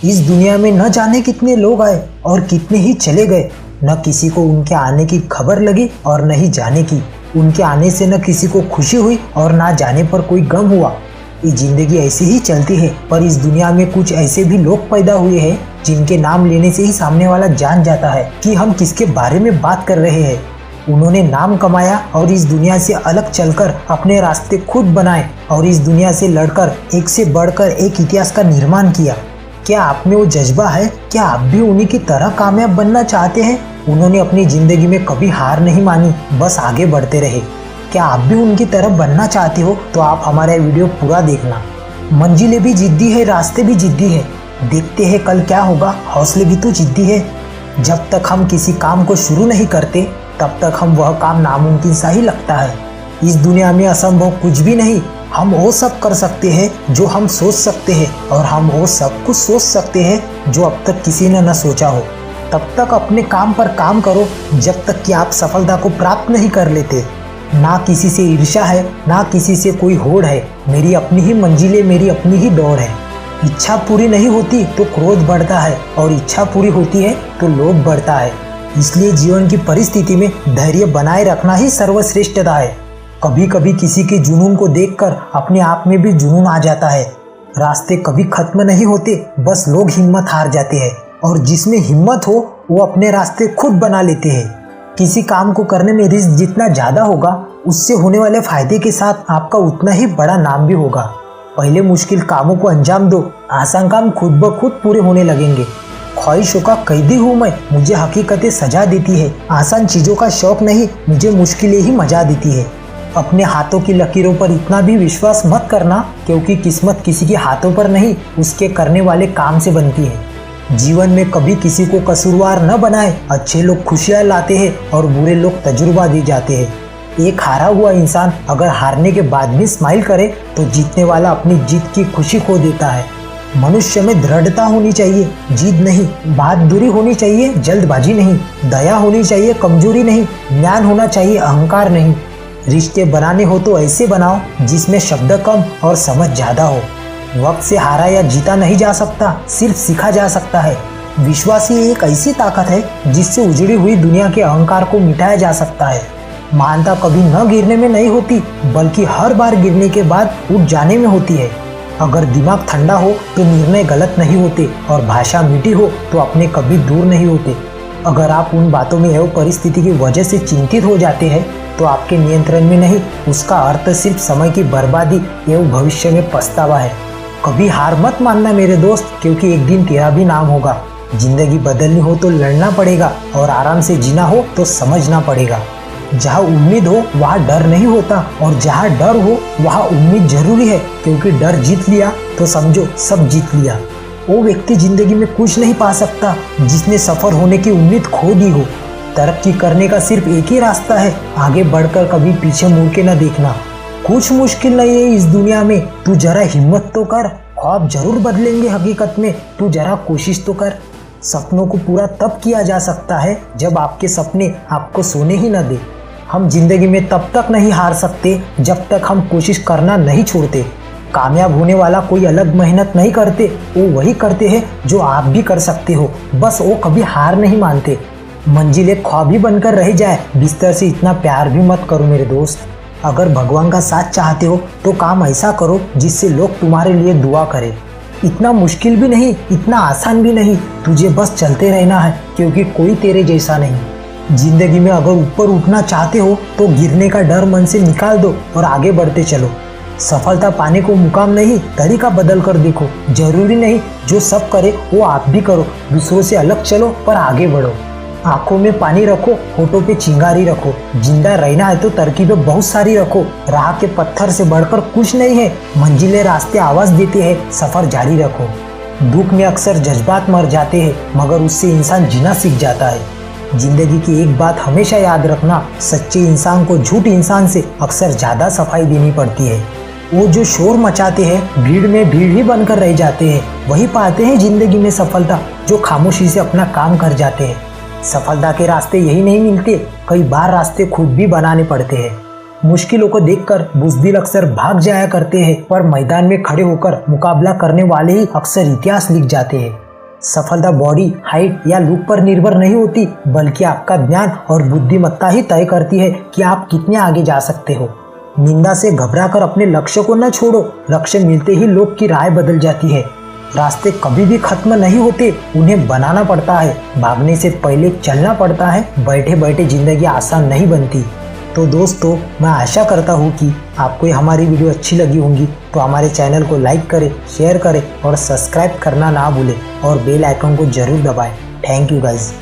इस दुनिया में न जाने कितने लोग आए और कितने ही चले गए। न किसी को उनके आने की खबर लगी और न ही जाने की। उनके आने से न किसी को खुशी हुई और ना जाने पर कोई गम हुआ। ये जिंदगी ऐसी ही चलती है। पर इस दुनिया में कुछ ऐसे भी लोग पैदा हुए हैं जिनके नाम लेने से ही सामने वाला जान जाता है कि हम किसके बारे में बात कर रहे हैं। उन्होंने नाम कमाया और इस दुनिया से अलग चलकर अपने रास्ते खुद बनाए और इस दुनिया से लड़कर एक से बढ़कर एक इतिहास का निर्माण किया। क्या आप में वो जज्बा है? क्या आप भी उन्हीं की तरह कामयाब बनना चाहते हैं? उन्होंने अपनी जिंदगी में कभी हार नहीं मानी, बस आगे बढ़ते रहे। क्या आप भी उनकी तरह बनना चाहते हो? तो आप हमारा वीडियो पूरा देखना। मंजिलें भी जिद्दी है, रास्ते भी जिद्दी है। देखते हैं कल क्या होगा, हौसले भी तो जिद्दी है। जब तक हम किसी काम को शुरू नहीं करते तब तक हम वह काम नामुमकिन सा ही लगता है। इस दुनिया में असंभव कुछ भी नहीं। हम वो सब कर सकते हैं जो हम सोच सकते हैं और हम वो सब कुछ सोच सकते हैं जो अब तक किसी ने न सोचा हो। तब तक अपने काम पर काम करो जब तक कि आप सफलता को प्राप्त नहीं कर लेते। ना किसी से ईर्ष्या है, ना किसी से कोई होड़ है। मेरी अपनी ही मंजिलें, मेरी अपनी ही दौड़ है। इच्छा पूरी नहीं होती तो क्रोध बढ़ता है और इच्छा पूरी होती है तो लोभ बढ़ता है। इसलिए जीवन की परिस्थिति में धैर्य बनाए रखना ही सर्वश्रेष्ठता है। कभी कभी किसी के जुनून को देखकर अपने आप में भी जुनून आ जाता है। रास्ते कभी खत्म नहीं होते, बस लोग हिम्मत हार जाते हैं और जिसमें हिम्मत हो वो अपने रास्ते खुद बना लेते हैं। किसी काम को करने में रिस्क जितना ज़्यादा होगा उससे होने वाले फायदे के साथ आपका उतना ही बड़ा नाम भी होगा। पहले मुश्किल कामों को अंजाम दो, आसान काम खुद ब खुद पूरे होने लगेंगे। ख्वाहिशों का कैदी हूँ मैं, मुझे हकीकतें सजा देती है। आसान चीज़ों का शौक नहीं, मुझे मुश्किलें ही मजा देती है। अपने हाथों की लकीरों पर इतना भी विश्वास मत करना, क्योंकि किस्मत किसी के हाथों पर नहीं, उसके करने वाले काम से बनती है। जीवन में कभी किसी को कसूरवार न बनाए। अच्छे लोग खुशियाँ लाते हैं और बुरे लोग तजुर्बा दे जाते हैं। एक हारा हुआ इंसान अगर हारने के बाद भी स्माइल करे तो जीतने वाला अपनी जीत की खुशी खो देता है। मनुष्य में दृढ़ता होनी चाहिए, जीत नहीं। बहादुरी होनी चाहिए, जल्दबाजी नहीं। दया होनी चाहिए, कमजोरी नहीं। ज्ञान होना चाहिए, अहंकार नहीं। रिश्ते बनाने हो तो ऐसे बनाओ जिसमें शब्द कम और समझ ज़्यादा हो। वक्त से हारा या जीता नहीं जा सकता, सिर्फ सीखा जा सकता है। विश्वास ही एक ऐसी ताकत है जिससे उजड़ी हुई दुनिया के अहंकार को मिटाया जा सकता है। महानता कभी न गिरने में नहीं होती, बल्कि हर बार गिरने के बाद उठ जाने में होती है। अगर दिमाग ठंडा हो तो निर्णय गलत नहीं होते और भाषा मीठी हो तो अपने कभी दूर नहीं होते। अगर आप उन बातों में एवं परिस्थिति की वजह से चिंतित हो जाते हैं तो आपके नियंत्रण में नहीं, उसका अर्थ सिर्फ समय की बर्बादी एवं भविष्य में पछतावा है। कभी हार मत मानना मेरे दोस्त, क्योंकि एक दिन तेरा भी नाम होगा। जिंदगी बदलनी हो तो लड़ना पड़ेगा और आराम से जीना हो तो समझना पड़ेगा। जहाँ उम्मीद हो वहाँ डर नहीं होता और जहाँ डर हो वहाँ उम्मीद जरूरी है, क्योंकि डर जीत लिया तो समझो सब जीत लिया। वो व्यक्ति जिंदगी में कुछ नहीं पा सकता जिसने सफल होने की उम्मीद खो दी हो। तरक्की करने का सिर्फ एक ही रास्ता है, आगे बढ़कर कभी पीछे मुड़ के न देखना। कुछ मुश्किल नहीं है इस दुनिया में, तू जरा हिम्मत तो कर। ख्वाब जरूर बदलेंगे हकीकत में, तू जरा कोशिश तो कर। सपनों को पूरा तब किया जा सकता है जब आपके सपने आपको सोने ही न दे। हम जिंदगी में तब तक नहीं हार सकते जब तक हम कोशिश करना नहीं छोड़ते। कामयाब होने वाला कोई अलग मेहनत नहीं करते, वो वही करते हैं जो आप भी कर सकते हो। बस वो कभी हार नहीं मानते। मंजिल एक ख्वाब ही बनकर रह जाए, बिस्तर से इतना प्यार भी मत करो मेरे दोस्त। अगर भगवान का साथ चाहते हो तो काम ऐसा करो जिससे लोग तुम्हारे लिए दुआ करें। इतना मुश्किल भी नहीं, इतना आसान भी नहीं, तुझे बस चलते रहना है, क्योंकि कोई तेरे जैसा नहीं। जिंदगी में अगर ऊपर उठना चाहते हो तो गिरने का डर मन से निकाल दो और आगे बढ़ते चलो। सफलता पाने को मुकाम नहीं, तरीका बदल कर देखो। जरूरी नहीं जो सब करे वो आप भी करो। दूसरों से अलग चलो पर आगे बढ़ो। आंखों में पानी रखो, होठों पे चिंगारी रखो। जिंदा रहना है तो तरकीबें बहुत सारी रखो। राह के पत्थर से बढ़कर कुछ नहीं है। मंजिलें रास्ते आवाज देते हैं, सफर जारी रखो। दुख में अक्सर जज्बात मर जाते हैं, मगर उससे इंसान जीना सीख जाता है। जिंदगी की एक बात हमेशा याद रखना, सच्चे इंसान को झूठ इंसान से अक्सर ज्यादा सफाई देनी पड़ती है। वो जो शोर मचाते हैं, भीड़ में भीड़ ही बनकर रह जाते हैं, वही पाते हैं जिंदगी में सफलता, जो खामोशी से अपना काम कर जाते हैं। सफलता के रास्ते यही नहीं मिलते, कई बार रास्ते खुद भी बनाने पड़ते हैं। मुश्किलों को देखकर बुज़दिल अक्सर भाग जाया करते हैं, पर मैदान में खड़े होकर मुकाबला करने वाले ही अक्सर इतिहास लिख जाते हैं। सफलता बॉडी, हाइट या लुक पर निर्भर नहीं होती, बल्कि आपका ज्ञान और बुद्धिमत्ता ही तय करती है कि आप कितने आगे जा सकते हो। निंदा से घबराकर अपने लक्ष्य को न छोड़ो। लक्ष्य मिलते ही लोग की राय बदल जाती है। रास्ते कभी भी खत्म नहीं होते, उन्हें बनाना पड़ता है। भागने से पहले चलना पड़ता है। बैठे बैठे जिंदगी आसान नहीं बनती। तो दोस्तों, मैं आशा करता हूँ कि आपको हमारी वीडियो अच्छी लगी होंगी। तो हमारे चैनल को लाइक करें, शेयर करें और सब्सक्राइब करना ना भूलें और बेल आइकन को जरूर दबाएं। Thank you guys.